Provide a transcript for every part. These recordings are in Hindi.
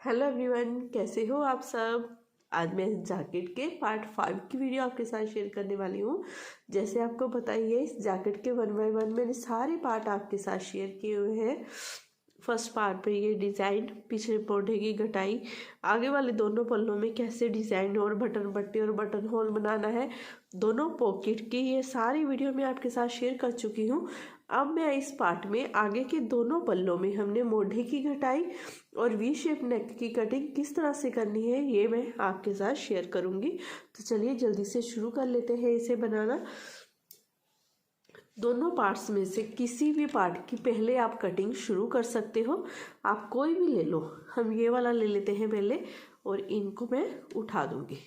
हेलो एवरीवन, कैसे हो आप सब। आज मैं इस जैकेट के पार्ट 5 की वीडियो आपके साथ शेयर करने वाली हूँ। जैसे आपको पता ही है, इस जैकेट के 1 बाय 1 मैंने सारे पार्ट आपके साथ शेयर किए हुए हैं। फर्स्ट पार्ट पे ये डिज़ाइन, पीछे पौधे की घटाई, आगे वाले दोनों पल्लों में कैसे डिज़ाइन और बटन पट्टी और बटन होल बनाना है, दोनों पॉकेट की, ये सारी वीडियो मैं आपके साथ शेयर कर चुकी हूँ। अब मैं इस पार्ट में आगे के दोनों पल्लों में हमने मोढ़े की घटाई और वी शेप नेक की कटिंग किस तरह से करनी है ये मैं आपके साथ शेयर करूँगी। तो चलिए जल्दी से शुरू कर लेते हैं इसे बनाना। दोनों पार्ट्स में से किसी भी पार्ट की पहले आप कटिंग शुरू कर सकते हो। आप कोई भी ले लो, हम ये वाला ले लेते हैं पहले और इनको मैं उठा दूंगी।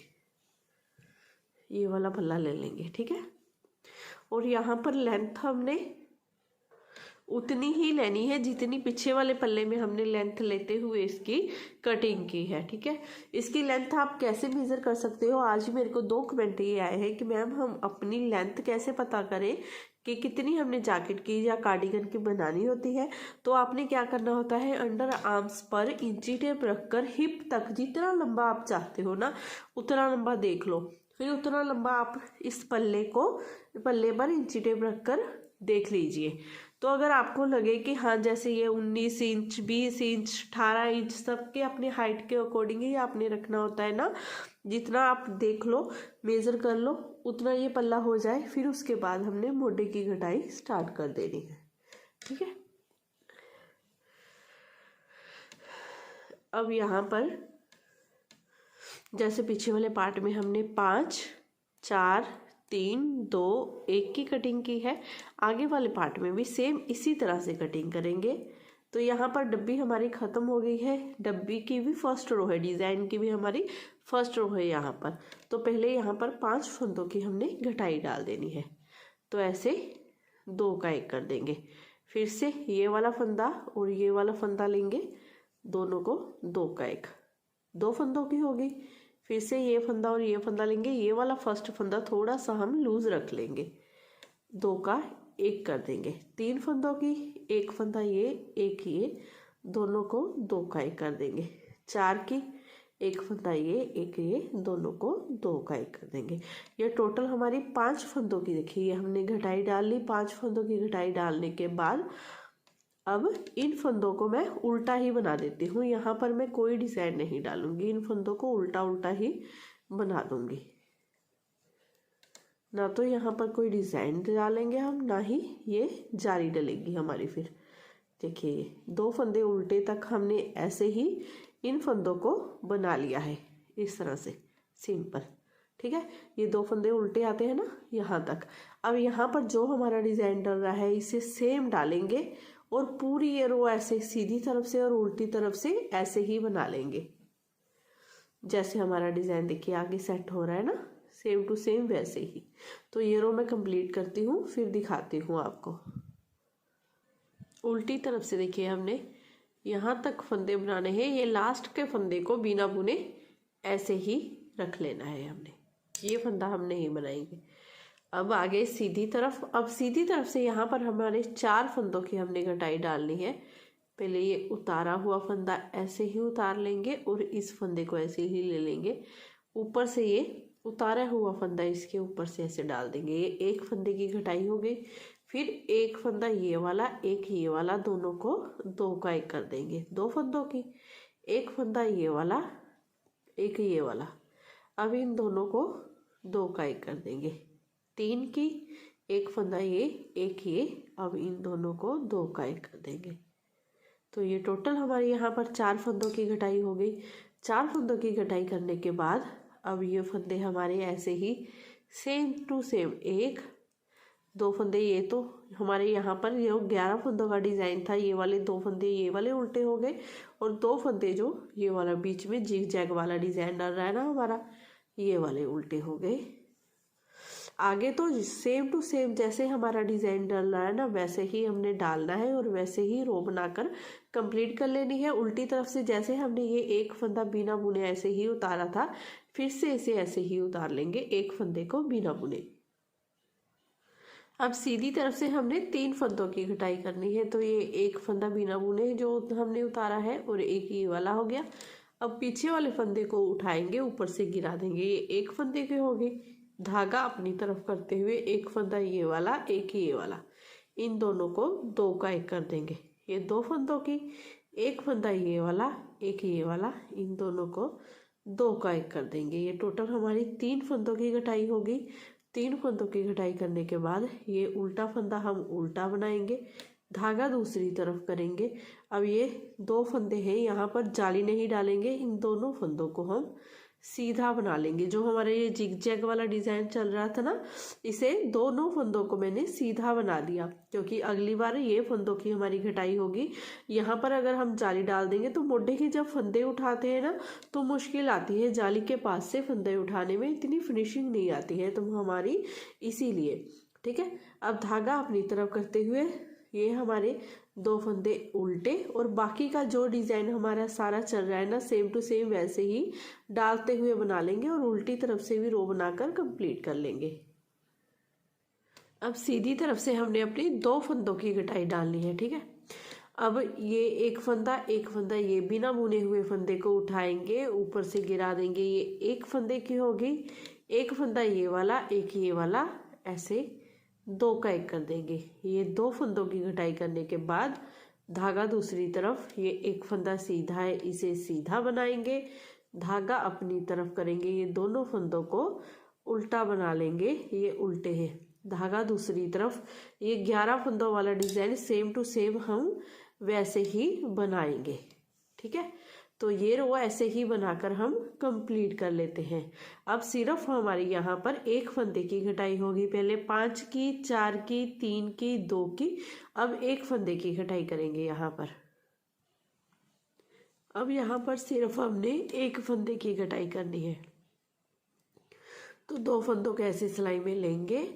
ये वाला पल्ला ले लेंगे, ठीक है। और यहाँ पर लेंथ हमने उतनी ही लेनी है जितनी पीछे वाले पल्ले में हमने लेंथ लेते हुए इसकी कटिंग की है, ठीक है। इसकी लेंथ आप कैसे मेज़र कर सकते हो, आज मेरे को 2 कमेंट ये आए हैं कि मैम हम अपनी लेंथ कैसे पता करें कि कितनी हमने जैकेट की या कार्डिगन की बनानी होती है। तो आपने क्या करना होता है, अंडर आर्म्स पर इंची टेप रखकर हिप तक जितना लंबा आप चाहते हो ना उतना लंबा देख लो, फिर उतना लंबा आप इस पल्ले पर इंची टेप रखकर देख लीजिए। तो अगर आपको लगे कि हाँ जैसे ये 19 इंच 20 इंच 18 इंच सबके अपने हाइट के अकॉर्डिंग ही आपने रखना होता है ना, जितना आप देख लो मेज़र कर लो उतना ये पल्ला हो जाए, फिर उसके बाद हमने मोढ़े की घटाई स्टार्ट कर देनी है, ठीक है। अब यहाँ पर जैसे पीछे वाले पार्ट में हमने 5 4 3 2 1 की कटिंग की है, आगे वाले पार्ट में भी सेम इसी तरह से कटिंग करेंगे। तो यहाँ पर डब्बी हमारी ख़त्म हो गई है, डब्बी की भी फर्स्ट रो है, डिज़ाइन की भी हमारी फर्स्ट रो है यहाँ पर। तो पहले यहाँ पर 5 फंदों की हमने घटाई डाल देनी है। तो ऐसे 2 का 1 कर देंगे, फिर से ये वाला फंदा और ये वाला फंदा लेंगे, दोनों को 2 का 1, 2 फंदों की होगी। फिर से ये फंदा और ये फंदा लेंगे, ये वाला फर्स्ट फंदा थोड़ा सा हम लूज रख लेंगे, 2 का 1 कर देंगे। 3 फंदों की, 1 फंदा ये 1 ये, दोनों को 2 का 1 कर देंगे। 4 की, 1 फंदा ये 1 ये, दोनों को 2 का 1 कर देंगे। ये टोटल हमारी 5 फंदों की, देखिए ये हमने घटाई डाल ली। 5 फंदों की घटाई डालने के बाद अब इन फंदों को मैं उल्टा ही बना देती हूँ। यहाँ पर मैं कोई डिज़ाइन नहीं डालूंगी, इन फंदों को उल्टा उल्टा ही बना दूंगी। ना तो यहाँ पर कोई डिज़ाइन डालेंगे हम, ना ही ये जारी डलेगी हमारी। फिर देखिए ये 2 फंदे उल्टे तक हमने ऐसे ही इन फंदों को बना लिया है, इस तरह से सिंपल, ठीक है। ये 2 फंदे उल्टे आते हैं ना यहाँ तक। अब यहाँ पर जो हमारा डिज़ाइन डल रहा है इसे सेम डालेंगे और पूरी ये रो ऐसे सीधी तरफ से और उल्टी तरफ से ऐसे ही बना लेंगे। जैसे हमारा डिज़ाइन देखिए आगे सेट हो रहा है ना, सेम टू सेम वैसे ही। तो ये रो मैं कंप्लीट करती हूँ, फिर दिखाती हूँ आपको। उल्टी तरफ से देखिए हमने यहाँ तक फंदे बनाने हैं, ये लास्ट के फंदे को बिना बुने ऐसे ही रख लेना है हमने, ये फंदा हम नहीं बनाएंगे। अब आगे सीधी तरफ, अब सीधी तरफ से यहाँ पर हमारे 4 फंदों की हमने घटाई डालनी है। पहले ये उतारा हुआ फंदा ऐसे ही उतार लेंगे और इस फंदे को ऐसे ही ले लेंगे, ऊपर से ये उतारा हुआ फंदा इसके ऊपर से ऐसे डाल देंगे। ये 1 फंदे की घटाई हो गई। फिर 1 फंदा ये वाला 1 ये वाला, दोनों को 2 का 1 कर देंगे। 2 फंदों की, 1 फंदा ये वाला 1 ये वाला, अब इन दोनों को 2 का 1 कर देंगे। 3 की, 1 फंदा ये 1 ये, अब इन दोनों को 2 का 1 कर देंगे। तो ये टोटल हमारे यहाँ पर 4 फंदों की घटाई हो गई। 4 फंदों की घटाई करने के बाद अब ये फंदे हमारे ऐसे ही सेम टू सेम 1 2 फंदे, ये तो हमारे यहाँ पर ये 11 फंदों का डिज़ाइन था, ये वाले 2 फंदे ये वाले उल्टे हो गए और 2 फंदे जो ये वाला बीच में जिग जैग वाला डिज़ाइन डल रहा है ना हमारा, ये वाले उल्टे हो गए। आगे तो सेम टू सेम जैसे हमारा डिज़ाइन डल रहा है ना वैसे ही हमने डालना है और वैसे ही रो बनाकर कंप्लीट कर लेनी है। उल्टी तरफ से जैसे हमने ये 1 फंदा बिना बुने ऐसे ही उतारा था, फिर से इसे ऐसे ही उतार लेंगे 1 फंदे को बिना बुने। अब सीधी तरफ से हमने 3 फंदों की घटाई करनी है। तो ये 1 फंदा बिना बुने जो हमने उतारा है और 1 ये वाला हो गया। अब पीछे वाले फंदे को उठाएंगे, ऊपर से गिरा देंगे। ये एक फंदे के हो गए। धागा अपनी तरफ करते हुए एक फंदा ये वाला, एक ये वाला, इन दोनों को 2 का 1 कर देंगे। ये 2 फंदों की, एक फंदा ये वाला, एक ये वाला, इन दोनों को 2 का 1 कर देंगे। ये टोटल हमारी 3 फंदों की घटाई होगी। 3 फंदों की घटाई करने के बाद ये उल्टा फंदा हम उल्टा बनाएंगे, धागा दूसरी तरफ करेंगे। अब ये 2 फंदे हैं, यहाँ पर जाली नहीं डालेंगे, इन दोनों फंदों को हम सीधा बना लेंगे। जो हमारे ये जिग जैग वाला डिज़ाइन चल रहा था ना, इसे दोनों फंदों को मैंने सीधा बना दिया, क्योंकि अगली बार ये फंदों की हमारी घटाई होगी। यहाँ पर अगर हम जाली डाल देंगे तो मोढे के जब फंदे उठाते हैं ना तो मुश्किल आती है, जाली के पास से फंदे उठाने में इतनी फिनिशिंग नहीं आती है तो हमारी, इसीलिए। ठीक है, अब धागा अपनी तरफ करते हुए ये हमारे 2 फंदे उल्टे, और बाकी का जो डिज़ाइन हमारा सारा चल रहा है ना, सेम टू सेम वैसे ही डालते हुए बना लेंगे और उल्टी तरफ से भी रो बनाकर कंप्लीट कर लेंगे। अब सीधी तरफ से हमने अपनी 2 फंदों की घटाई डालनी है। ठीक है, अब ये एक फंदा ये बिना बुने हुए फंदे को उठाएंगे, ऊपर से गिरा देंगे। ये एक फंदे की होगी, एक फंदा ये वाला, एक ये वाला, ऐसे 2 का 1 कर देंगे। ये 2 फंदों की घटाई करने के बाद धागा दूसरी तरफ, ये एक फंदा सीधा है, इसे सीधा बनाएंगे, धागा अपनी तरफ करेंगे, ये दोनों फंदों को उल्टा बना लेंगे, ये उल्टे हैं। धागा दूसरी तरफ, ये 11 फंदों वाला डिज़ाइन सेम टू सेम हम वैसे ही बनाएंगे। ठीक है, तो ये रो ऐसे ही बनाकर हम कंप्लीट कर लेते हैं। अब सिर्फ हमारी यहाँ पर एक फंदे की घटाई होगी। पहले 5 की, 4 की, 3 की, 2 की, अब एक फंदे की घटाई करेंगे यहाँ पर। अब यहाँ पर सिर्फ हमने एक फंदे की घटाई करनी है, तो 2 फंदों को ऐसे सिलाई में लेंगे,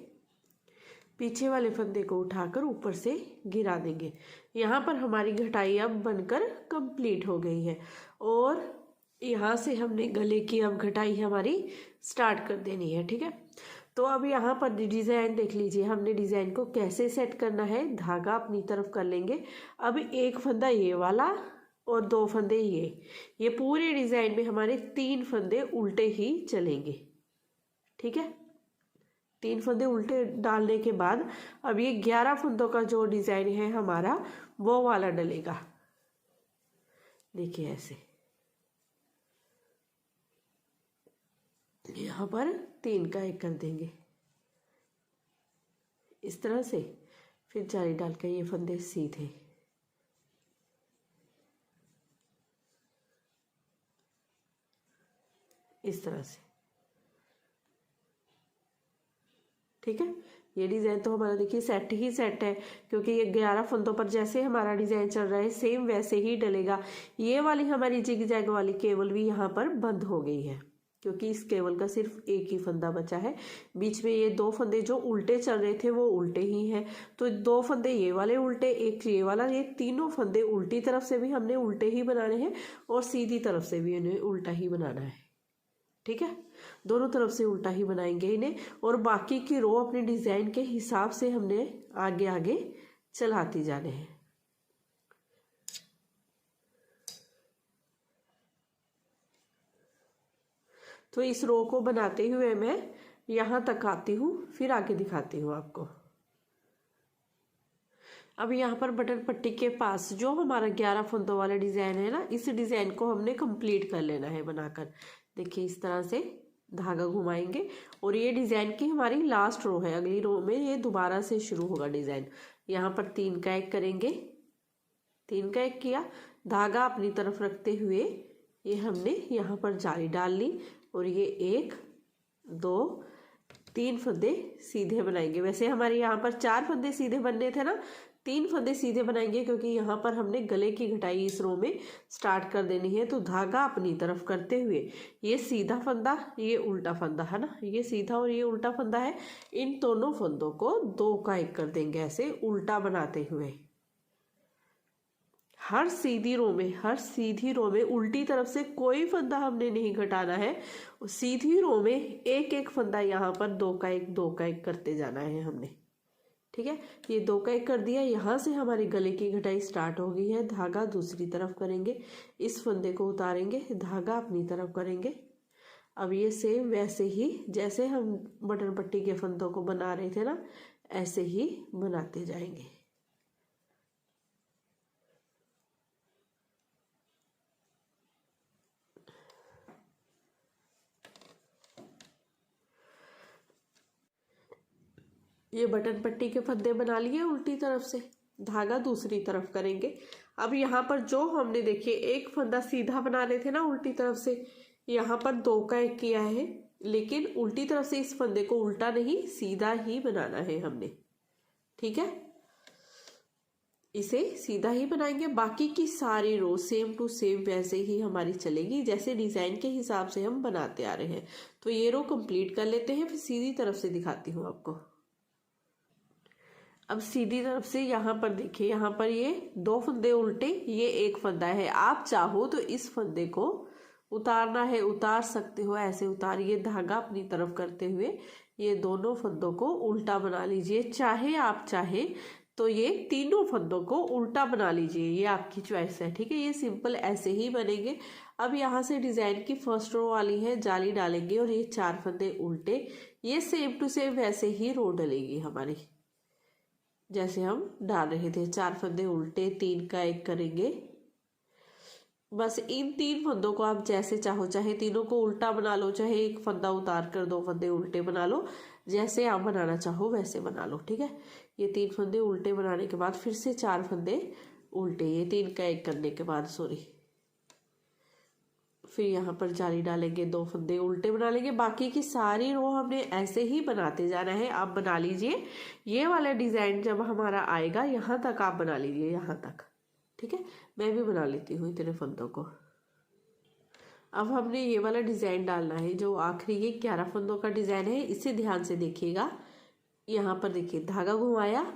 पीछे वाले फंदे को उठाकर ऊपर से गिरा देंगे। यहाँ पर हमारी घटाई अब बनकर कंप्लीट हो गई है, और यहाँ से हमने गले की अब घटाई हमारी स्टार्ट कर देनी है। ठीक है, तो अब यहाँ पर डिज़ाइन देख लीजिए, हमने डिज़ाइन को कैसे सेट करना है। धागा अपनी तरफ कर लेंगे, अब एक फंदा ये वाला और 2 फंदे ये पूरे डिज़ाइन में हमारे 3 फंदे उल्टे ही चलेंगे। ठीक है, 3 फंदे उल्टे डालने के बाद अब ये 11 फंदों का जो डिज़ाइन है हमारा, वो वाला डलेगा। देखिए ऐसे, यहाँ पर 3 का 1 कर देंगे इस तरह से, फिर जाली डाल कर ये फंदे सीधे, इस तरह से। ठीक है, ये डिज़ाइन तो हमारा देखिए सेट ही सेट है, क्योंकि ये 11 फंदों पर जैसे हमारा डिज़ाइन चल रहा है सेम वैसे ही डलेगा। ये वाली हमारी जिग जैग वाली केबल भी यहाँ पर बंद हो गई है, क्योंकि इस केबल का सिर्फ एक ही फंदा बचा है। बीच में ये 2 फंदे जो उल्टे चल रहे थे वो उल्टे ही हैं, तो 2 फंदे ये वाले उल्टे, एक ये वाला, ये तीनों फंदे उल्टी तरफ से भी हमने उल्टे ही बनाने हैं और सीधी तरफ से भी इन्हें उल्टा ही बनाना है। ठीक है, दोनों तरफ से उल्टा ही बनाएंगे इन्हें, और बाकी की रो अपने डिज़ाइन के हिसाब से हमने आगे आगे चलाती जाने हैं। तो इस रो को बनाते हुए मैं यहाँ तक आती हूँ, फिर आगे दिखाती हूँ आपको। अब यहाँ पर बटन पट्टी के पास जो हमारा 11 फंदों वाला डिज़ाइन है ना, इस डिज़ाइन को हमने कंप्लीट कर लेना है बनाकर। देखिए इस तरह से धागा घुमाएंगे, और ये डिज़ाइन की हमारी लास्ट रो है। अगली रो में ये दोबारा से शुरू होगा डिज़ाइन। यहाँ पर 3 का 1 करेंगे, 3 का 1 किया, धागा अपनी तरफ रखते हुए ये हमने यहाँ पर जाली डाल ली, और ये 1 2 3 फंदे सीधे बनाएंगे। वैसे हमारे यहाँ पर 4 फंदे सीधे बनने थे ना, 3 फंदे सीधे बनाएंगे, क्योंकि यहाँ पर हमने गले की घटाई इस रो में स्टार्ट कर देनी है। तो धागा अपनी तरफ करते हुए ये सीधा फंदा, ये उल्टा फंदा है ना, ये सीधा और ये उल्टा फंदा है, इन दोनों फंदों को 2 का 1 कर देंगे ऐसे उल्टा बनाते हुए। हर सीधी रो में उल्टी तरफ से कोई फंदा हमने नहीं घटाना है। सीधी रो में एक एक फंदा यहाँ पर 2 का 1 2 का 1 करते जाना है हमने। ठीक है, ये 2 का 1 कर दिया। यहाँ से हमारी गले की कटाई स्टार्ट हो गई है। धागा दूसरी तरफ करेंगे, इस फंदे को उतारेंगे, धागा अपनी तरफ करेंगे। अब ये सेम वैसे ही जैसे हम बटन पट्टी के फंदों को बना रहे थे ना, ऐसे ही बनाते जाएंगे। ये बटन पट्टी के फंदे बना लिए उल्टी तरफ से, धागा दूसरी तरफ करेंगे। अब यहाँ पर जो हमने देखिए एक फंदा सीधा बना रहे थे ना उल्टी तरफ से, यहाँ पर 2 का 1 किया है, लेकिन उल्टी तरफ से इस फंदे को उल्टा नहीं सीधा ही बनाना है हमने। ठीक है, इसे सीधा ही बनाएंगे। बाकी की सारी रो सेम टू सेम वैसे ही हमारी चलेगी जैसे डिजाइन के हिसाब से हम बनाते आ रहे हैं। तो ये रो कंप्लीट कर लेते हैं, फिर सीधी तरफ से दिखाती हूँ आपको। अब सीधी तरफ से यहाँ पर देखिए, यहाँ पर ये 2 फंदे उल्टे, ये 1 फंदा है। आप चाहो तो इस फंदे को उतारना है, उतार सकते हो, ऐसे उतारिए धागा अपनी तरफ करते हुए ये दोनों फंदों को उल्टा बना लीजिए। चाहे आप चाहे तो ये तीनों फंदों को उल्टा बना लीजिए, ये आपकी चॉइस है। ठीक है, ये सिंपल ऐसे ही बनेंगे। अब यहाँ से डिजाइन की फर्स्ट रो वाली है, जाली डालेंगे और ये 4 फंदे उल्टे, ये सेम टू सेम वैसे ही रो डलेगी हमारी जैसे हम डाल रहे थे। 4 फंदे उल्टे, 3 का 1 करेंगे। बस इन 3 फंदों को आप जैसे चाहो, चाहे तीनों को उल्टा बना लो, चाहे 1 फंदा उतार कर 2 फंदे उल्टे बना लो, जैसे आप बनाना चाहो वैसे बना लो। ठीक है, ये 3 फंदे उल्टे बनाने के बाद फिर से 4 फंदे उल्टे, ये 3 का 1 करने के बाद फिर यहाँ पर जाली डालेंगे, 2 फंदे उल्टे बना लेंगे। बाकी की सारी रो हमने ऐसे ही बनाते जाना है। आप बना लीजिए, ये वाला डिजाइन जब हमारा आएगा यहाँ तक आप बना लीजिए, यहाँ तक। ठीक है, मैं भी बना लेती हूँ इतने फंदों को। अब हमने ये वाला डिजाइन डालना है जो आखिरी ये 11 फंदों का डिजाइन है। इसे ध्यान से देखिएगा, यहाँ पर देखिए धागा घुमाया,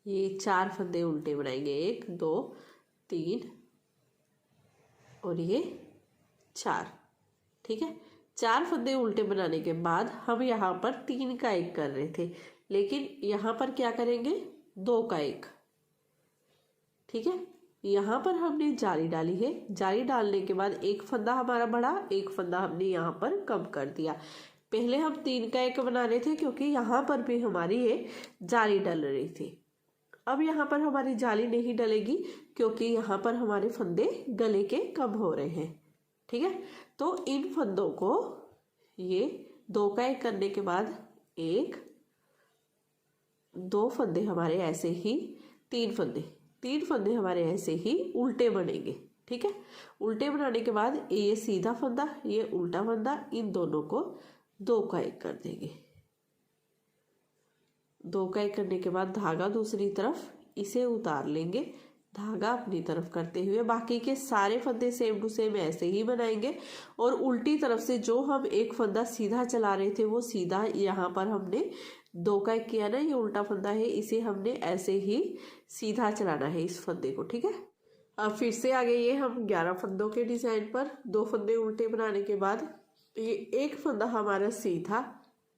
ये 4 फंदे उल्टे बनाएंगे, 1 2 3 और ये 4। ठीक है, 4 फंदे उल्टे बनाने के बाद हम यहाँ पर 3 का 1 कर रहे थे, लेकिन यहाँ पर क्या करेंगे, 2 का 1। ठीक है, यहाँ पर हमने जाली डाली है। जाली डालने के बाद 1 फंदा हमारा बढ़ा, 1 फंदा हमने यहाँ पर कम कर दिया। पहले हम 3 का 1 बना रहे थे क्योंकि यहाँ पर भी हमारी ये जाली डल रही थी। अब यहाँ पर हमारी जाली नहीं डलेगी क्योंकि यहाँ पर हमारे फंदे गले के कम हो रहे हैं। ठीक है, तो इन फंदों को ये 2 का 1 करने के बाद 1 2 फंदे हमारे ऐसे ही, 3 फंदे हमारे ऐसे ही उल्टे बनेंगे। ठीक है, उल्टे बनाने के बाद ये सीधा फंदा, ये उल्टा फंदा, इन दोनों को 2 का 1 कर देंगे। 2 का 1 करने के बाद धागा दूसरी तरफ, इसे उतार लेंगे, धागा अपनी तरफ करते हुए बाकी के सारे फंदे सेम टू सेम ऐसे ही बनाएंगे। और उल्टी तरफ से जो हम 1 फंदा सीधा चला रहे थे वो सीधा यहाँ पर हमने 2 का 1 किया ना, ये उल्टा फंदा है, इसे हमने ऐसे ही सीधा चलाना है इस फंदे को। ठीक है, अब फिर से आ गए ये हम 11 फंदों के डिजाइन पर। 2 फंदे उल्टे बनाने के बाद ये 1 फंदा हमारा सीधा,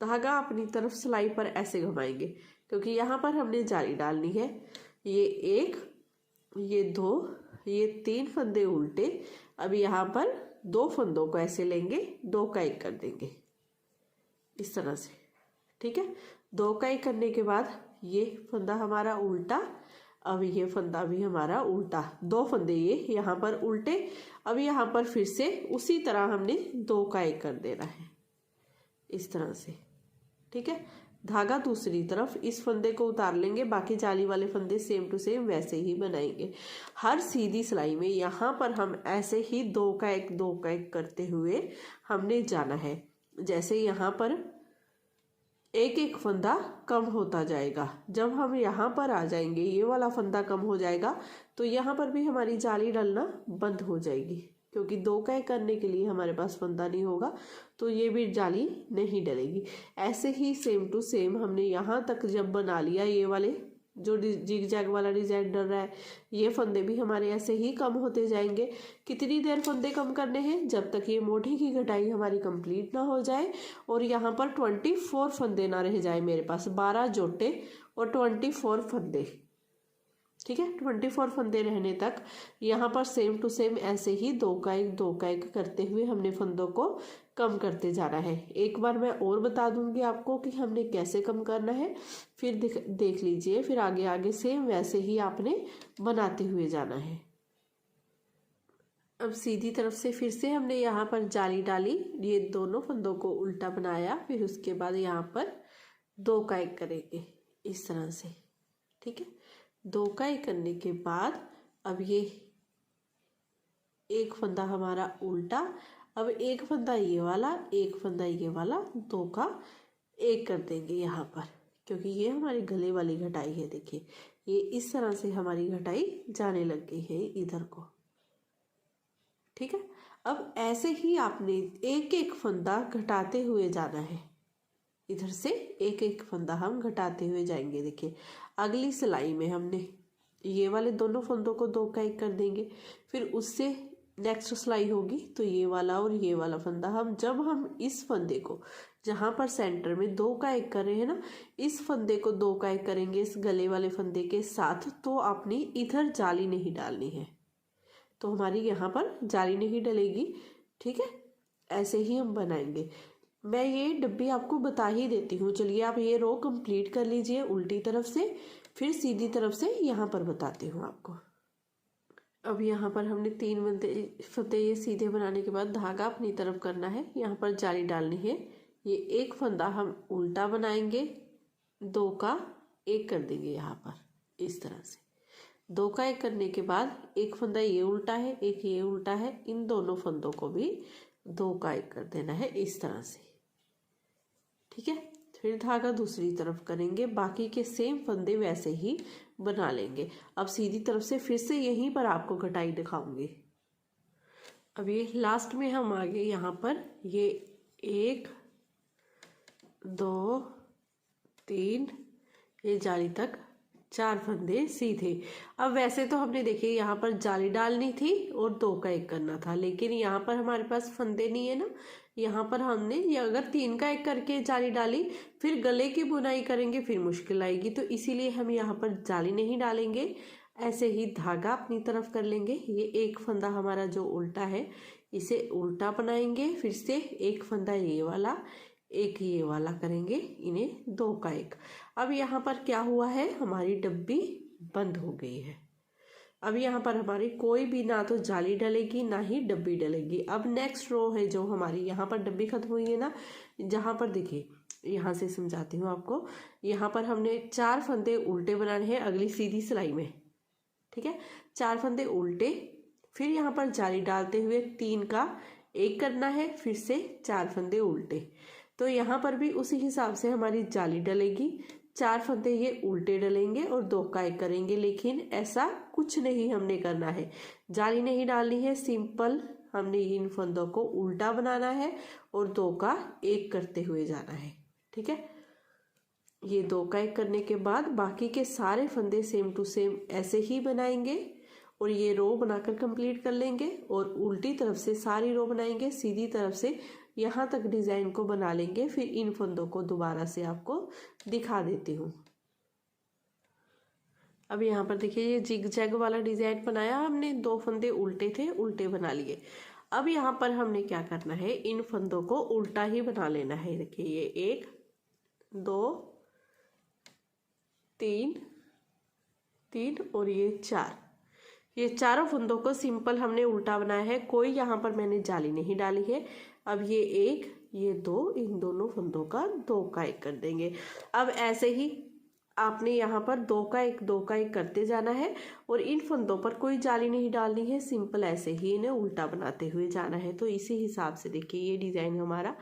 धागा अपनी तरफ सिलाई पर ऐसे घुमाएंगे क्योंकि यहाँ पर हमने जाली डालनी है। ये 1 ये 2 ये 3 फंदे उल्टे। अब यहाँ पर 2 फंदों को ऐसे लेंगे, 2 का 1 कर देंगे इस तरह से। ठीक है, 2 का 1 करने के बाद ये फंदा हमारा उल्टा, अब ये फंदा भी हमारा उल्टा, 2 फंदे ये यहाँ पर उल्टे। अब यहाँ पर फिर से उसी तरह हमने 2 का 1 कर देना है इस तरह से। ठीक है, धागा दूसरी तरफ, इस फंदे को उतार लेंगे, बाकी जाली वाले फंदे सेम टू सेम वैसे ही बनाएंगे। हर सीधी सिलाई में यहाँ पर हम ऐसे ही 2 का 1 2 का 1 करते हुए हमने जाना है। जैसे यहाँ पर 1 फंदा कम होता जाएगा, जब हम यहाँ पर आ जाएंगे ये वाला फंदा कम हो जाएगा तो यहाँ पर भी हमारी जाली डलना बंद हो जाएगी क्योंकि 2 का 1 करने के लिए हमारे पास फंदा नहीं होगा, तो ये भी जाली नहीं डलेगी। ऐसे ही सेम टू सेम हमने यहाँ तक जब बना लिया, ये वाले जो जिग जैग वाला डिजाइन डल रहा है, ये फंदे भी हमारे ऐसे ही कम होते जाएंगे। कितनी देर फंदे कम करने हैं, जब तक ये मोटी की कटाई हमारी कंप्लीट ना हो जाए और यहाँ पर 24 फंदे ना रह जाए मेरे पास, 12 जोटे और 24 फंदे। ठीक है, 24 फंदे रहने तक यहाँ पर सेम टू सेम ऐसे ही 2 का 1 2 का 1 करते हुए हमने फंदों को कम करते जाना है। एक बार मैं और बता दूंगी आपको कि हमने कैसे कम करना है, फिर देख लीजिए। फिर आगे आगे सेम वैसे ही आपने बनाते हुए जाना है। अब सीधी तरफ से फिर से हमने यहाँ पर जाली डाली, ये दोनों फंदों को उल्टा बनाया, फिर उसके बाद यहाँ पर 2 का 1 करेंगे इस तरह से। ठीक है, 2 का 1 करने के बाद अब ये एक फंदा हमारा उल्टा, अब एक फंदा ये वाला, एक फंदा ये वाला, 2 का 1 कर देंगे यहाँ पर, क्योंकि ये हमारी गले वाली घटाई है। देखिए ये इस तरह से हमारी घटाई जाने लग गई है इधर को। ठीक है, अब ऐसे ही आपने एक एक फंदा घटाते हुए जाना है। इधर से एक एक फंदा हम घटाते हुए जाएंगे। देखिए अगली सिलाई में हमने ये वाले दोनों फंदों को 2 का 1 कर देंगे, फिर उससे नेक्स्ट सिलाई होगी तो ये वाला और ये वाला फंदा हम जब हम इस फंदे को जहाँ पर सेंटर में 2 का 1 कर रहे हैं ना, इस फंदे को 2 का 1 करेंगे इस गले वाले फंदे के साथ, तो आपने इधर जाली नहीं डालनी है, तो हमारी यहाँ पर जाली नहीं डलेगी। ठीक है, ऐसे ही हम बनाएंगे। मैं ये डब्बी आपको बता ही देती हूँ। चलिए आप ये रो कंप्लीट कर लीजिए उल्टी तरफ से, फिर सीधी तरफ से यहाँ पर बताती हूँ आपको। अब यहाँ पर हमने 3 फंदे ये सीधे बनाने के बाद धागा अपनी तरफ करना है, यहाँ पर जाली डालनी है। ये एक फंदा हम उल्टा बनाएंगे, 2 का 1 कर देंगे यहाँ पर इस तरह से। 2 का 1 करने के बाद एक फंदा ये उल्टा है, एक ये उल्टा है, इन दोनों फंदों को भी 2 का 1 कर देना है इस तरह से। ठीक है, फिर धागा दूसरी तरफ करेंगे, बाकी के सेम फंदे वैसे ही बना लेंगे। अब सीधी तरफ से फिर से यहीं पर आपको घटाई दिखाऊंगी। अब ये लास्ट में हम आगे यहाँ पर ये 1 2 3 ये जाली तक 4 फंदे सीधे। अब वैसे तो हमने देखिए यहाँ पर जाली डालनी थी और 2 का 1 करना था, लेकिन यहाँ पर हमारे पास फंदे नहीं है ना। यहाँ पर हमने ये अगर 3 का 1 करके जाली डाली, फिर गले की बुनाई करेंगे फिर मुश्किल आएगी, तो इसीलिए हम यहाँ पर जाली नहीं डालेंगे। ऐसे ही धागा अपनी तरफ कर लेंगे। ये एक फंदा हमारा जो उल्टा है इसे उल्टा बनाएंगे, फिर से एक फंदा ये वाला, एक ये वाला करेंगे, इन्हें 2 का 1। अब यहाँ पर क्या हुआ है, हमारी डब्बी बंद हो गई है। अब यहाँ पर हमारी कोई भी ना तो जाली डलेगी ना ही डब्बी डलेगी। अब नेक्स्ट रो है जो हमारी, यहाँ पर डब्बी खत्म हुई है ना, जहाँ पर देखिए यहाँ से समझाती हूँ आपको। यहाँ पर हमने 4 फंदे उल्टे बनाने हैं अगली सीधी सिलाई में। ठीक है, 4 फंदे उल्टे, फिर यहाँ पर जाली डालते हुए 3 का 1 करना है, फिर से 4 फंदे उल्टे। तो यहाँ पर भी उसी हिसाब से हमारी जाली डलेगी, 4 फंदे ये उल्टे डलेंगे और 2 का 1 करेंगे। लेकिन ऐसा कुछ नहीं हमने करना है, जाली नहीं डालनी है, सिंपल हमने इन फंदों को उल्टा बनाना है और 2 का 1 करते हुए जाना है। ठीक है, ये 2 का 1 करने के बाद बाकी के सारे फंदे सेम टू सेम ऐसे ही बनाएंगे और ये रो बनाकर कंप्लीट कर लेंगे और उल्टी तरफ से सारी रो बनाएंगे, सीधी तरफ से यहाँ तक डिजाइन को बना लेंगे। फिर इन फंदों को दोबारा से आपको दिखा देती हूँ। अब यहाँ पर देखिए ये जिग जैग वाला डिजाइन बनाया हमने, 2 फंदे उल्टे थे, उल्टे बना लिए। अब यहाँ पर हमने क्या करना है, इन फंदों को उल्टा ही बना लेना है। देखिए ये 1 2 3 3 और ये 4, ये चारों फंदों को सिंपल हमने उल्टा बनाया है, कोई यहाँ पर मैंने जाली नहीं डाली है। अब ये 1 ये 2, इन दोनों फंदों का 2 का 1 कर देंगे। अब ऐसे ही आपने यहाँ पर 2 का 1 2 का 1 करते जाना है और इन फंदों पर कोई जाली नहीं डालनी है, सिंपल ऐसे ही इन्हें उल्टा बनाते हुए जाना है। तो इसी हिसाब से देखिए ये डिज़ाइन हमारा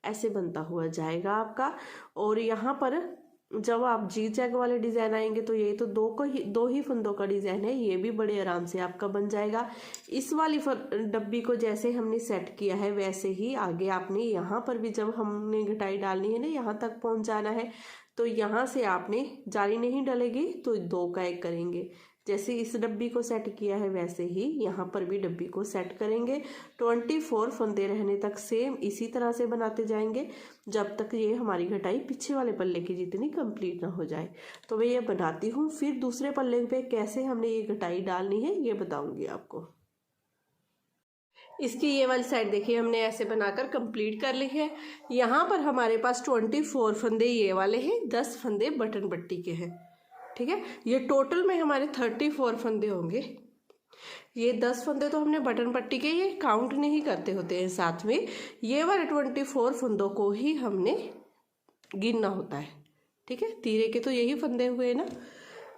ऐसे बनता हुआ जाएगा आपका। और यहाँ पर जब आप जी जैग वाले डिज़ाइन आएंगे तो ये तो 2 ही फंदों का डिज़ाइन है, ये भी बड़े आराम से आपका बन जाएगा। इस वाली डब्बी को जैसे हमने सेट किया है वैसे ही आगे आपने यहाँ पर भी जब हमने घटाई डालनी है ना, यहाँ तक पहुँच जाना है। तो यहाँ से आपने जाली नहीं डलेगी तो 2 का 1 करेंगे, जैसे इस डब्बी को सेट किया है वैसे ही यहाँ पर भी डब्बी को सेट करेंगे। 24 फंदे रहने तक सेम इसी तरह से बनाते जाएंगे जब तक ये हमारी घटाई पीछे वाले पल्ले की जितनी कंप्लीट ना हो जाए। तो मैं ये बनाती हूँ, फिर दूसरे पल्ले पे कैसे हमने ये घटाई डालनी है ये बताऊंगी आपको। इसकी ये वाली साइड देखिए हमने ऐसे बनाकर कंप्लीट कर ली है। यहाँ पर हमारे पास 24 फंदे ये वाले हैं, 10 फंदे बटन पट्टी के हैं। ठीक है, ये टोटल में हमारे 34 फंदे होंगे। ये 10 फंदे तो हमने बटन पट्टी के ये काउंट नहीं करते होते हैं, साथ में ये वाले 24 फंदों को ही हमने गिनना होता है। ठीक है, तीरे के तो यही फंदे हुए ना।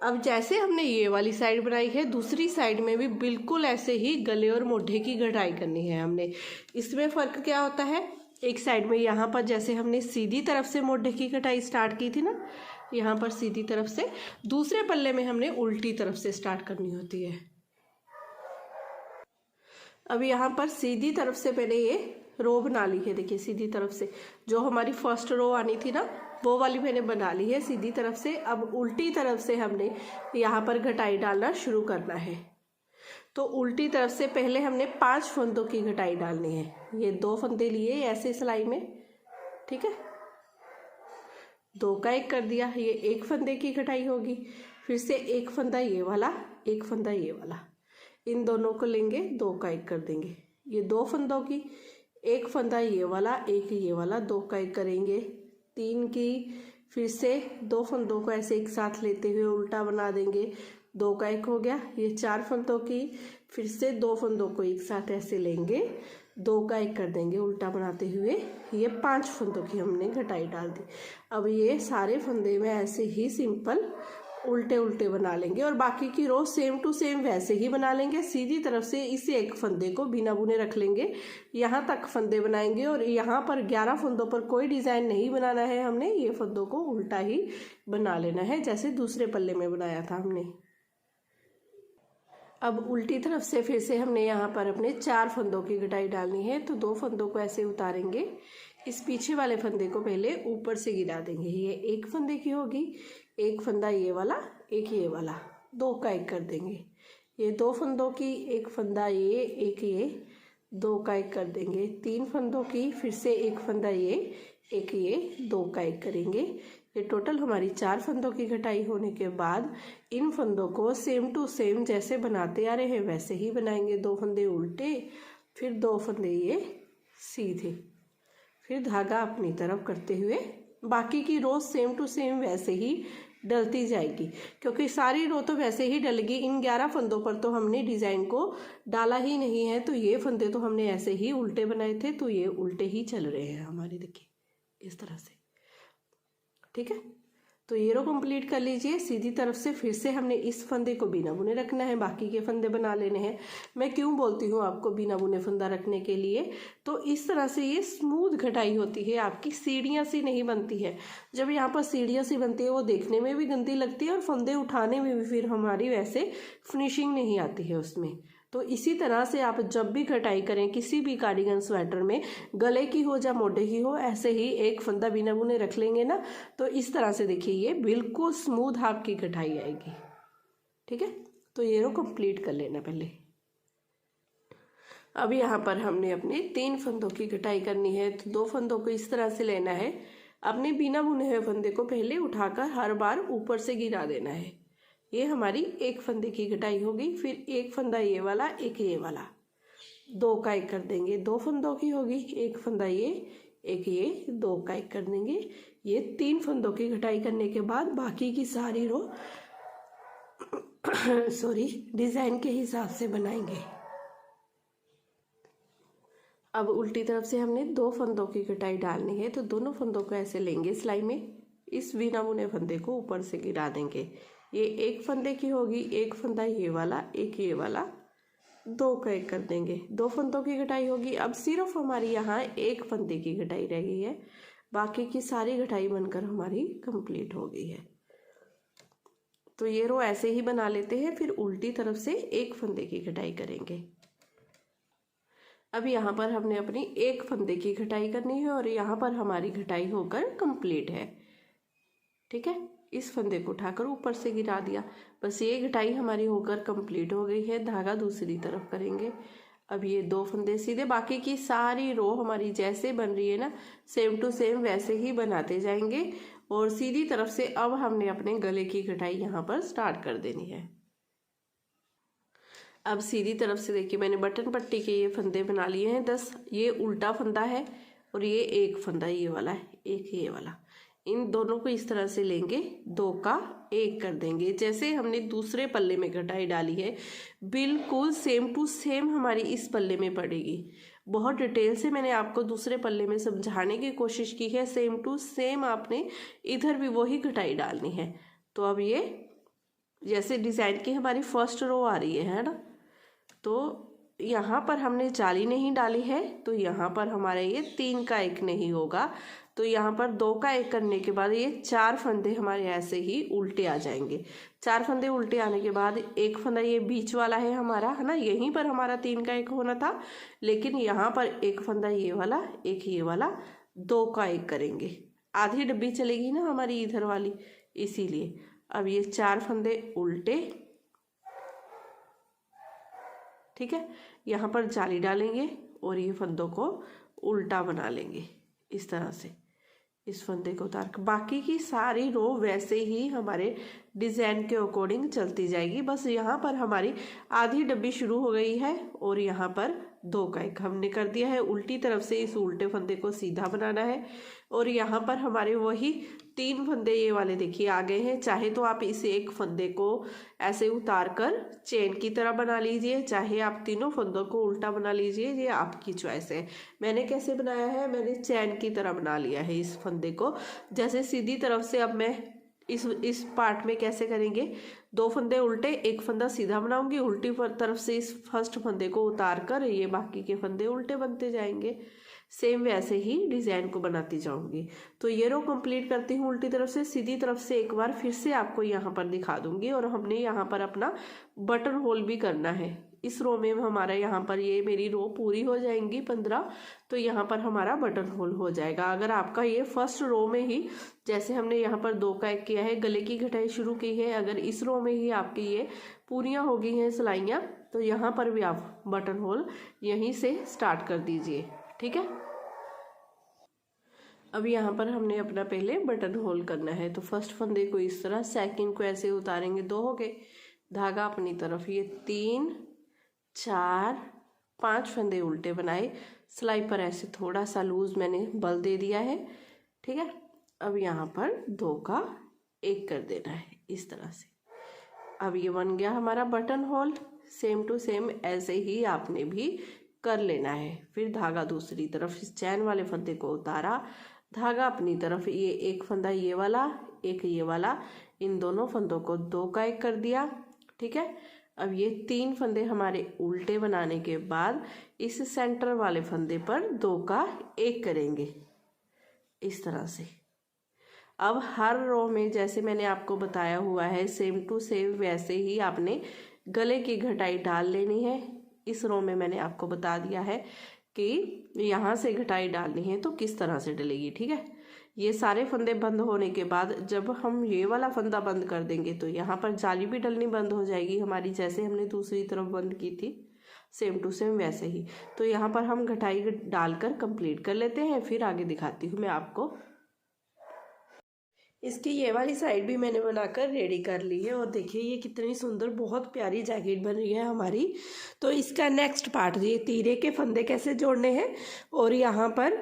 अब जैसे हमने ये वाली साइड बनाई है, दूसरी साइड में भी बिल्कुल ऐसे ही गले और मोढे की घटाई करनी है हमने। इसमें फ़र्क क्या होता है, एक साइड में यहाँ पर जैसे हमने सीधी तरफ से मोढे की घटाई स्टार्ट की थी ना, यहाँ पर सीधी तरफ से, दूसरे पल्ले में हमने उल्टी तरफ से स्टार्ट करनी होती है। अब यहाँ पर सीधी तरफ से पहले ये रो बना ली है। देखिए सीधी तरफ से जो हमारी फर्स्ट रो आनी थी ना, वो वाली मैंने बना ली है सीधी तरफ से। अब उल्टी तरफ से हमने यहाँ पर घटाई डालना शुरू करना है। तो उल्टी तरफ से पहले हमने 5 फंदों की घटाई डालनी है। ये 2 फंदे लिए ऐसे सिलाई में, ठीक है, 2 का 1 कर दिया, ये 1 फंदे की घटाई होगी। फिर से 1 फंदा ये वाला, 1 फंदा ये वाला, इन दोनों को लेंगे, 2 का 1 कर देंगे। ये 2 फंदों की, 1 फंदा ये वाला, 1 ये वाला, 2 का 1 करेंगे। 3 की, फिर से 2 फंदों को ऐसे एक साथ लेते हुए उल्टा बना देंगे, 2 का 1 हो गया। ये 4 फंदों की, फिर से 2 फंदों को एक साथ ऐसे लेंगे, 2 का 1 कर देंगे उल्टा बनाते हुए। ये 5 फंदों की हमने घटाई डाल दी। अब ये सारे फंदे में ऐसे ही सिंपल उल्टे उल्टे बना लेंगे और बाकी की रो सेम टू सेम वैसे ही बना लेंगे। सीधी तरफ से इस एक फंदे को बिना बुने रख लेंगे, यहाँ तक फंदे बनाएंगे और यहाँ पर 11 फंदों पर कोई डिज़ाइन नहीं बनाना है हमने, ये फंदों को उल्टा ही बना लेना है जैसे दूसरे पल्ले में बनाया था हमने। अब उल्टी तरफ से फिर से हमने यहाँ पर अपने 4 फंदों की घटाई डालनी है। तो 2 फंदों को ऐसे उतारेंगे, इस पीछे वाले फंदे को पहले ऊपर से गिरा देंगे। ये 1 फंदे की होगी, 1 फंदा ये वाला, 1 ये वाला, 2 का 1 कर देंगे। ये 2 फंदों की, 1 फंदा ये, 1 ये, 2 का 1 कर देंगे। 3 फंदों की, फिर से 1 फंदा ये, 1 ये, 2 का 1 करेंगे। ये टोटल हमारी 4 फंदों की घटाई होने के बाद इन फंदों को सेम टू सेम जैसे बनाते आ रहे हैं वैसे ही बनाएंगे। 2 फंदे उल्टे, फिर 2 फंदे ये सीधे, फिर धागा अपनी तरफ करते हुए बाकी की रो सेम टू सेम वैसे ही डलती जाएगी, क्योंकि सारी रो तो वैसे ही डलेगी। इन 11 फंदों पर तो हमने डिज़ाइन को डाला ही नहीं है, तो ये फंदे तो हमने ऐसे ही उल्टे बनाए थे, तो ये उल्टे ही चल रहे हैं हमारे, देखिए इस तरह से। ठीक है, तो ये रो कंप्लीट कर लीजिए। सीधी तरफ से फिर से हमने इस फंदे को बिना बुने रखना है, बाकी के फंदे बना लेने हैं। मैं क्यों बोलती हूँ आपको बिना बुने फंदा रखने के लिए, तो इस तरह से ये स्मूथ घटाई होती है, आपकी सीढ़ियाँ सी नहीं बनती है। जब यहाँ पर सीढ़ियाँ सी बनती है वो देखने में भी गंदी लगती है और फंदे उठाने में भी फिर हमारी वैसे फिनिशिंग नहीं आती है उसमें। तो इसी तरह से आप जब भी कटाई करें किसी भी कार्डिगन स्वेटर में, गले की हो या मोढे की हो, ऐसे ही 1 फंदा बिना बुने रख लेंगे ना, तो इस तरह से देखिए ये बिल्कुल स्मूथ आपकी कटाई आएगी। ठीक है, तो ये रो कंप्लीट कर लेना पहले। अब यहाँ पर हमने अपने 3 फंदों की कटाई करनी है। तो 2 फंदों को इस तरह से लेना है, अपने बिना बुने हुए फंदे को पहले उठाकर हर बार ऊपर से गिरा देना है। ये हमारी 1 फंदे की घटाई होगी। फिर 1 फंदा ये वाला, 1 ये वाला, 2 का 1 कर देंगे। 2 फंदों की होगी, 1 फंदा ये, 1 ये, 2 का 1 कर देंगे। ये 3 फंदों की घटाई करने के बाद बाकी की सारी रो सॉरी डिज़ाइन के हिसाब से बनाएंगे। अब उल्टी तरफ से हमने 2 फंदों की घटाई डालनी है, तो दोनों फंदों को ऐसे लेंगे सिलाई में, इस बिना बुने फंदे को ऊपर से गिरा देंगे। ये 1 फंदे की होगी, 1 फंदा ये वाला, 1 ये वाला, 2 का 1 कर देंगे। 2 फंदों की घटाई होगी। अब सिर्फ हमारी यहाँ 1 फंदे की घटाई रह गई है, बाकी की सारी घटाई बनकर हमारी कंप्लीट हो गई है। तो ये रो ऐसे ही बना लेते हैं, फिर उल्टी तरफ से 1 फंदे की घटाई करेंगे। अब यहाँ पर हमने अपनी 1 फंदे की घटाई करनी है और यहाँ पर हमारी घटाई होकर कंप्लीट है। ठीक है, इस फंदे को उठाकर ऊपर से गिरा दिया। बस ये घटाई हमारी होकर कंप्लीट हो गई है। धागा दूसरी तरफ करेंगे। अब ये 2 फंदे सीधे, बाकी की सारी रो हमारी जैसे बन रही है ना, सेम टू सेम वैसे ही बनाते जाएंगे। और सीधी तरफ से अब हमने अपने गले की घटाई यहाँ पर स्टार्ट कर देनी है। अब सीधी तरफ से देखिए मैंने बटन पट्टी के ये फंदे बना लिए हैं 10। ये उल्टा फंदा है और ये एक फंदा ये वाला है, एक ये वाला। इन दोनों को इस तरह से लेंगे, 2 का 1 कर देंगे। जैसे हमने दूसरे पल्ले में घटाई डाली है बिल्कुल सेम टू सेम हमारी इस पल्ले में पड़ेगी। बहुत डिटेल से मैंने आपको दूसरे पल्ले में समझाने की कोशिश की है। सेम टू सेम आपने इधर भी वही घटाई डालनी है। तो अब ये जैसे डिज़ाइन की हमारी फर्स्ट रो आ रही है ना, तो यहाँ पर हमने जाली नहीं डाली है, तो यहाँ पर हमारे ये 3 का 1 नहीं होगा। तो यहाँ पर 2 का 1 करने के बाद ये 4 फंदे हमारे ऐसे ही उल्टे आ जाएंगे। 4 फंदे उल्टे आने के बाद एक फंदा ये बीच वाला है हमारा, है ना, यहीं पर हमारा 3 का 1 होना था, लेकिन यहाँ पर एक फंदा ये वाला, एक ये वाला, 2 का 1 करेंगे। आधी डब्बी चलेगी ना हमारी इधर वाली, इसीलिए। अब ये 4 फंदे उल्टे, ठीक है, यहाँ पर जाली डालेंगे और ये फंदों को उल्टा बना लेंगे इस तरह से। इस फंदे को उतार कर बाकी की सारी रो वैसे ही हमारे डिज़ाइन के अकॉर्डिंग चलती जाएगी। बस यहाँ पर हमारी आधी डब्बी शुरू हो गई है और यहाँ पर 2 का 1 हमने कर दिया है। उल्टी तरफ से इस उल्टे फंदे को सीधा बनाना है और यहाँ पर हमारे वही 3 फंदे ये वाले देखिए आ गए हैं। चाहे तो आप इस एक फंदे को ऐसे उतार कर चेन की तरह बना लीजिए, चाहे आप तीनों फंदों को उल्टा बना लीजिए, ये आपकी चॉइस है। मैंने कैसे बनाया है, मैंने चैन की तरह बना लिया है इस फंदे को। जैसे सीधी तरफ से अब मैं इस पार्ट में कैसे करेंगे, 2 फंदे उल्टे, एक फंदा सीधा बनाऊंगी, उल्टी तरफ से इस फर्स्ट फंदे को उतार कर ये बाकी के फंदे उल्टे बनते जाएंगे। सेम वैसे ही डिज़ाइन को बनाती जाऊंगी। तो ये रो कंप्लीट करती हूँ उल्टी तरफ से। सीधी तरफ से एक बार फिर से आपको यहाँ पर दिखा दूंगी। और हमने यहाँ पर अपना बटन होल भी करना है इस रो में। हमारा यहाँ पर ये मेरी रो पूरी हो जाएंगी 15, तो यहाँ पर हमारा बटन होल हो जाएगा। अगर आपका ये फर्स्ट रो में ही, जैसे हमने यहाँ पर 2 का 1 किया है, गले की घटाई शुरू की है, अगर इस रो में ही आपकी ये पूरियाँ हो गई हैं सिलाइयाँ, तो यहाँ पर भी आप बटन होल यहीं से स्टार्ट कर दीजिए, ठीक है। अब यहाँ पर हमने अपना पहले बटन होल करना है। तो फर्स्ट फंदे को इस तरह, सेकंड को ऐसे उतारेंगे, 2 हो गए, धागा अपनी तरफ, ये 3 4 5 फंदे उल्टे बनाए, सिलाई पर ऐसे थोड़ा सा लूज मैंने बल दे दिया है, ठीक है। अब यहाँ पर 2 का 1 कर देना है इस तरह से। अब ये बन गया हमारा buttonhole. Same to same ऐसे ही आपने भी कर लेना है। फिर धागा दूसरी तरफ, इस चैन वाले फंदे को उतारा, धागा अपनी तरफ, ये एक फंदा ये वाला, एक ये वाला, इन दोनों फंदों को 2 का 1 कर दिया, ठीक है। अब ये 3 फंदे हमारे उल्टे बनाने के बाद इस सेंटर वाले फंदे पर 2 का 1 करेंगे इस तरह से। अब हर रो में जैसे मैंने आपको बताया हुआ है सेम टू सेम वैसे ही आपने गले की घटाई डाल लेनी है। इस रो में मैंने आपको बता दिया है कि यहाँ से घटाई डालनी है तो किस तरह से डलेगी, ठीक है। ये सारे फंदे बंद होने के बाद जब हम ये वाला फंदा बंद कर देंगे तो यहाँ पर जाली भी डलनी बंद हो जाएगी हमारी, जैसे हमने दूसरी तरफ बंद की थी सेम टू सेम वैसे ही। तो यहाँ पर हम घटाई डालकर कंप्लीट कर लेते हैं, फिर आगे दिखाती हूँ मैं आपको। इसकी ये वाली साइड भी मैंने बनाकर रेडी कर ली है और देखिए ये कितनी सुंदर बहुत प्यारी जैकेट बन रही है हमारी। तो इसका नेक्स्ट पार्ट, ये तीरे के फंदे कैसे जोड़ने हैं और यहाँ पर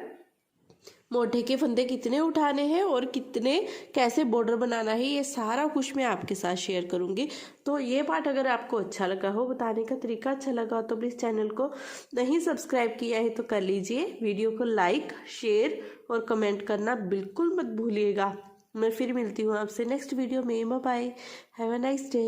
मोटे के फंदे कितने उठाने हैं और कितने कैसे बॉर्डर बनाना है, ये सारा कुछ मैं आपके साथ शेयर करूँगी। तो ये पार्ट अगर आपको अच्छा लगा हो, बताने का तरीका अच्छा लगा तो प्लीज़ चैनल को नहीं सब्सक्राइब किया है तो कर लीजिए। वीडियो को लाइक, शेयर और कमेंट करना बिल्कुल मत भूलिएगा। मैं फिर मिलती हूँ आपसे नेक्स्ट वीडियो में। Bye bye, have a nice day.